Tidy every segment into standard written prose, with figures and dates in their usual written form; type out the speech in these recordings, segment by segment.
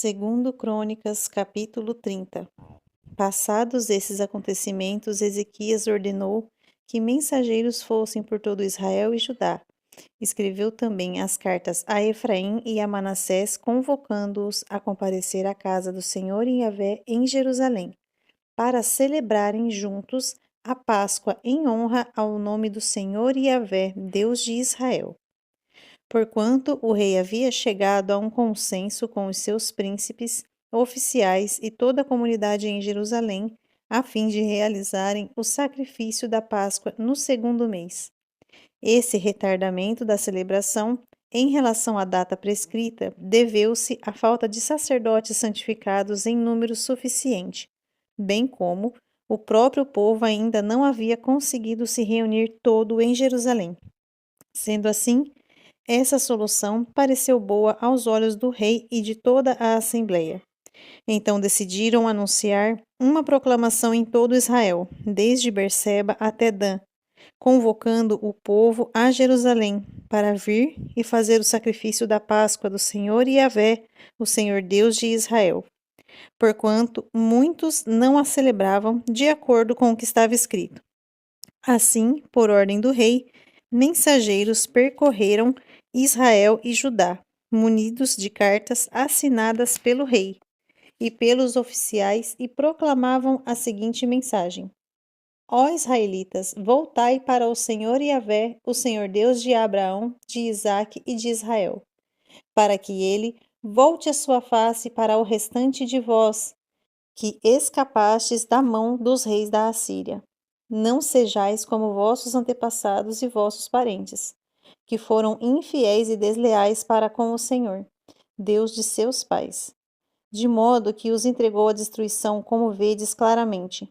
Segundo Crônicas, capítulo 30. Passados esses acontecimentos, Ezequias ordenou que mensageiros fossem por todo Israel e Judá. Escreveu também as cartas a Efraim e a Manassés, convocando-os a comparecer à casa do Senhor em Yahvé em Jerusalém, para celebrarem juntos a Páscoa em honra ao nome do Senhor Yahvé, Deus de Israel. Porquanto o rei havia chegado a um consenso com os seus príncipes, oficiais e toda a comunidade em Jerusalém, a fim de realizarem o sacrifício da Páscoa no segundo mês. Esse retardamento da celebração, em relação à data prescrita, deveu-se à falta de sacerdotes santificados em número suficiente, bem como o próprio povo ainda não havia conseguido se reunir todo em Jerusalém. Sendo assim, essa solução pareceu boa aos olhos do rei e de toda a assembleia. Então decidiram anunciar uma proclamação em todo Israel, desde Berseba até Dan, convocando o povo a Jerusalém para vir e fazer o sacrifício da Páscoa do Senhor Yahvé, o Senhor Deus de Israel. Porquanto muitos não a celebravam de acordo com o que estava escrito. Assim, por ordem do rei, mensageiros percorreram Israel e Judá, munidos de cartas assinadas pelo rei e pelos oficiais, e proclamavam a seguinte mensagem: Ó israelitas, voltai para o Senhor Yahvé, o Senhor Deus de Abraão, de Isaque e de Israel, para que ele volte a sua face para o restante de vós, que escapastes da mão dos reis da Assíria. Não sejais como vossos antepassados e vossos parentes, que foram infiéis e desleais para com o Senhor, Deus de seus pais, de modo que os entregou à destruição, como vedes claramente.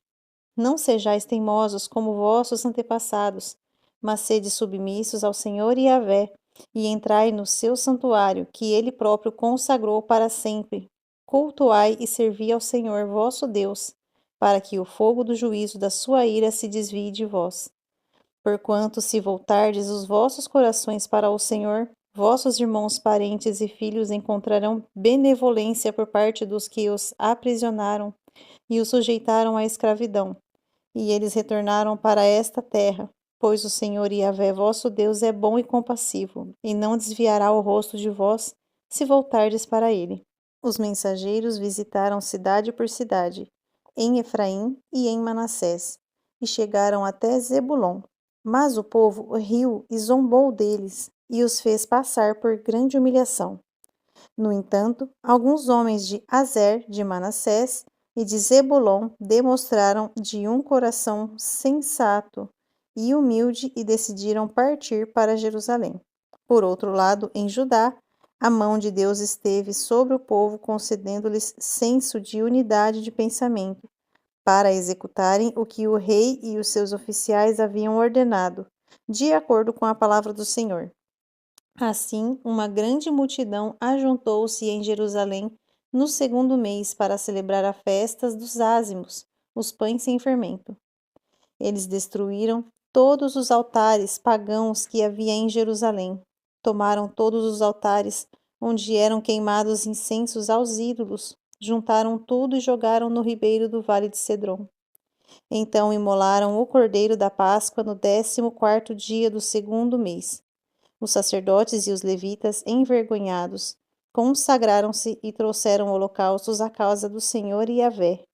Não sejais teimosos como vossos antepassados, mas sede submissos ao Senhor Yahvé, e entrai no seu santuário, que ele próprio consagrou para sempre. Cultuai e servi ao Senhor vosso Deus, para que o fogo do juízo da sua ira se desvie de vós. Porquanto, se voltardes os vossos corações para o Senhor, vossos irmãos, parentes e filhos encontrarão benevolência por parte dos que os aprisionaram e os sujeitaram à escravidão. E eles retornaram para esta terra, pois o Senhor Yahvé vosso Deus é bom e compassivo, e não desviará o rosto de vós, se voltardes para ele. Os mensageiros visitaram cidade por cidade, em Efraim e em Manassés, e chegaram até Zebulon. Mas o povo riu e zombou deles, e os fez passar por grande humilhação. No entanto, alguns homens de Azer, de Manassés, e de Zebulon demonstraram de um coração sensato e humilde e decidiram partir para Jerusalém. Por outro lado, em Judá, a mão de Deus esteve sobre o povo, concedendo-lhes senso de unidade de pensamento, para executarem o que o rei e os seus oficiais haviam ordenado, de acordo com a palavra do Senhor. Assim, uma grande multidão ajuntou-se em Jerusalém no segundo mês para celebrar a festa dos ázimos, os pães sem fermento. Eles destruíram todos os altares pagãos que havia em Jerusalém. Tomaram todos os altares onde eram queimados incensos aos ídolos, juntaram tudo e jogaram no ribeiro do vale de Cedron. Então imolaram o cordeiro da Páscoa no 14º dia do segundo mês. Os sacerdotes e os levitas, envergonhados, consagraram-se e trouxeram holocaustos à causa do Senhor Yahvé.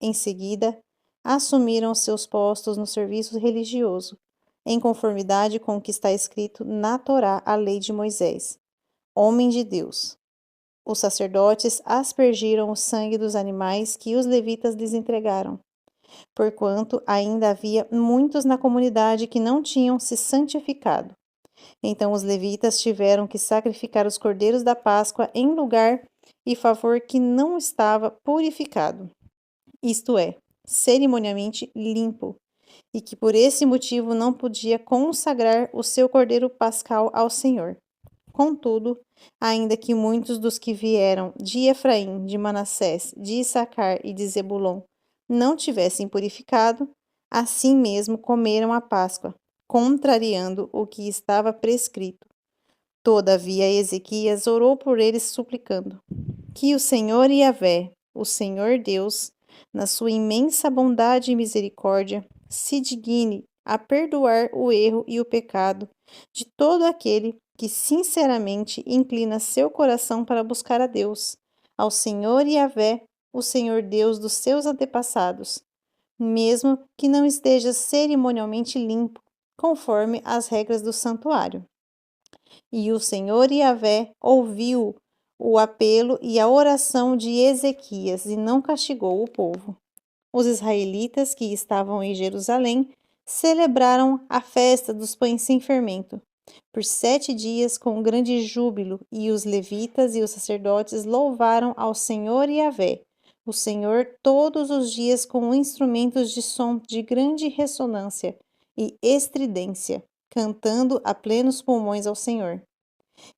Em seguida, assumiram seus postos no serviço religioso, em conformidade com o que está escrito na Torá, a lei de Moisés. Homem de Deus. Os sacerdotes aspergiram o sangue dos animais que os levitas lhes entregaram, porquanto ainda havia muitos na comunidade que não tinham se santificado. Então os levitas tiveram que sacrificar os cordeiros da Páscoa em lugar e favor que não estava purificado, isto é, cerimonialmente limpo, e que por esse motivo não podia consagrar o seu cordeiro pascal ao Senhor. Contudo, ainda que muitos dos que vieram de Efraim, de Manassés, de Issacar e de Zebulon não tivessem purificado, assim mesmo comeram a Páscoa, contrariando o que estava prescrito. Todavia Ezequias orou por eles suplicando: Que o Senhor Yahvé, o Senhor Deus, na sua imensa bondade e misericórdia, se digne a perdoar o erro e o pecado de todo aquele que sinceramente inclina seu coração para buscar a Deus, ao Senhor Yahvé, o Senhor Deus dos seus antepassados, mesmo que não esteja cerimonialmente limpo, conforme as regras do santuário. E o Senhor Yahvé ouviu o apelo e a oração de Ezequias e não castigou o povo. Os israelitas que estavam em Jerusalém celebraram a festa dos pães sem fermento por 7 dias com grande júbilo, e os levitas e os sacerdotes louvaram ao Senhor Yahvé, o Senhor, todos os dias com instrumentos de som de grande ressonância e estridência, cantando a plenos pulmões ao Senhor.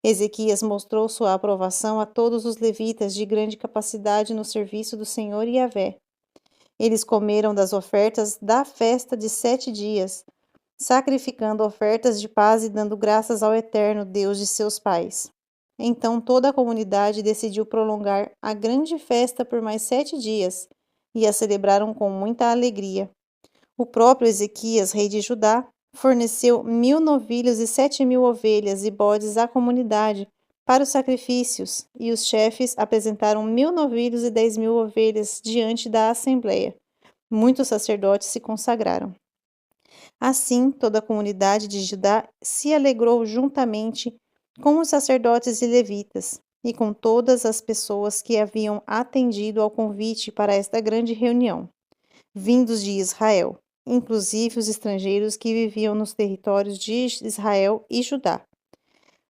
Ezequias mostrou sua aprovação a todos os levitas de grande capacidade no serviço do Senhor Yahvé. Eles comeram das ofertas da festa de 7 dias, sacrificando ofertas de paz e dando graças ao Eterno Deus de seus pais. Então toda a comunidade decidiu prolongar a grande festa por mais 7 dias, e a celebraram com muita alegria. O próprio Ezequias, rei de Judá, forneceu 1000 novilhos e 7000 ovelhas e bodes à comunidade para os sacrifícios, e os chefes apresentaram 1000 novilhos e 10.000 ovelhas diante da assembleia. Muitos sacerdotes se consagraram. Assim, toda a comunidade de Judá se alegrou juntamente com os sacerdotes e levitas, e com todas as pessoas que haviam atendido ao convite para esta grande reunião, vindos de Israel, inclusive os estrangeiros que viviam nos territórios de Israel e Judá.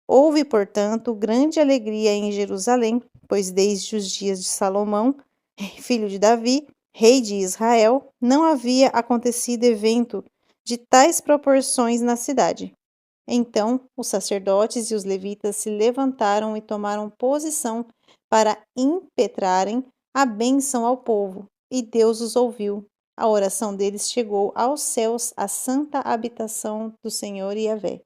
Houve, portanto, grande alegria em Jerusalém, pois desde os dias de Salomão, filho de Davi, rei de Israel, não havia acontecido evento de tais proporções na cidade. Então, os sacerdotes e os levitas se levantaram e tomaram posição para impetrarem a bênção ao povo, e Deus os ouviu. A oração deles chegou aos céus, à santa habitação do Senhor Yahvé.